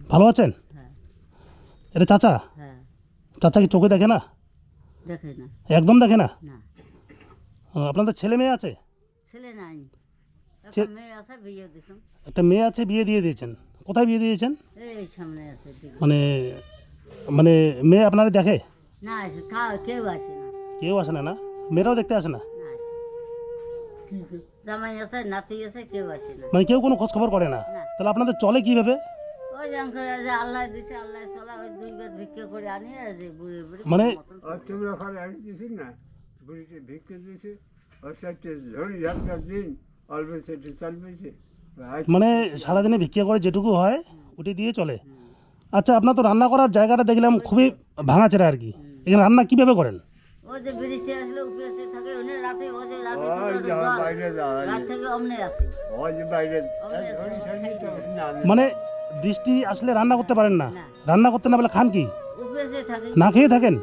ভালো আছেন? হ্যাঁ এটা চাচা? হ্যাঁ চাচা কি চোখে দেখে না? দেখে না একদম দেখে না? না আপনাদের ছেলে মেয়ে আছে? ছেলে নাই একটা ছে- মেয়ে আছে বিয়ে দিছুম একটা মেয়ে আছে, বিয়ে দিয়ে দিয়েছেন। কোথায় বিয়ে দিয়েছেন? এই সামনে আছে দিকে। মানে মানে মেয়ে আপনারা দেখে? না আসে কেউ আসে না কেউ আসে না? না মেয়েরাও দেখতে আসে না? না আসে জামাই আছে নাতি আছে কেউ আসে না মানে কেউ কোনো খোঁজ খবর করে না? না। তাহলে আপনাদের চলে কিভাবে? ওই যে যে আল্লাহ দিছে আল্লাহ চলা ওই দুই বেদ ভিক্ষা করে আনি আর যে বুড়ি বুড়ি মানে- মতন আর তোমরা ওখানে আনি দিছি না বুড়িতে ভিক্ষে দিয়েছে ওর সাথে ধরি আপনার দিন অল্প সেটি চলবেছে মানে সারাদিনে ভিক্ষা করে যেটুকু হয় ওটি দিয়ে চলে। আচ্ছা, আপনার তো রান্না করার জায়গাটা দেখলাম খুবই ভাঙাচেরা আর কি। এখানে রান্না কিভাবে করেন? ও যে বৃষ্টি আসলে উপেসে থাকে ওনে রাতে ও যে রাতে ওই থেকে যাওয়া জল বাইরে যাওয়া রাত থেকে অমনে আসে ওই যে বাইরে অমনে ধরি সারি তো না মানে বৃষ্টি আসলে রান্না করতে পারেন না? না। রান্না করতে না বলে খান কি? উপেসে থাকে না খেয়ে থাকেন?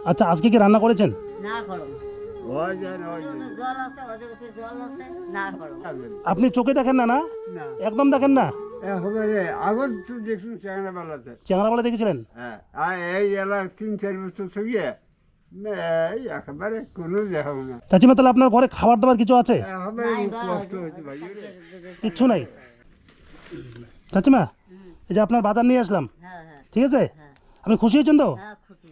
আচ্ছা, আজকে কি রান্না করেছেন? না করো ওই যে ওই যে জল আছে ওদের উঠে জল আছে না করো আপনি চোখে দেখেন না? না না একদম দেখেন না? একেবারে আগর তো দেখুন চেঙ্গা বেলাতে চেংড়া বলে দেখেছিলেন? হ্যাঁ আর এই এলার 3-4 বছর ছবিয়ে এই একেবারে কোনো দেখাবো না চাচিমা, তাহলে আপনার ঘরে খাবার দাবার কিছু আছে? একেবারে নাই বা কষ্ট হয়েছে ভাই কিচ্ছু নাই? চাচিমা, এই যে আপনার বাজার নিয়ে আসলাম, হ্যাঁ হ্যাঁ ঠিক আছে? হ্যাঁ আপনি খুশি হয়েছেন তো? হ্যাঁ খুশি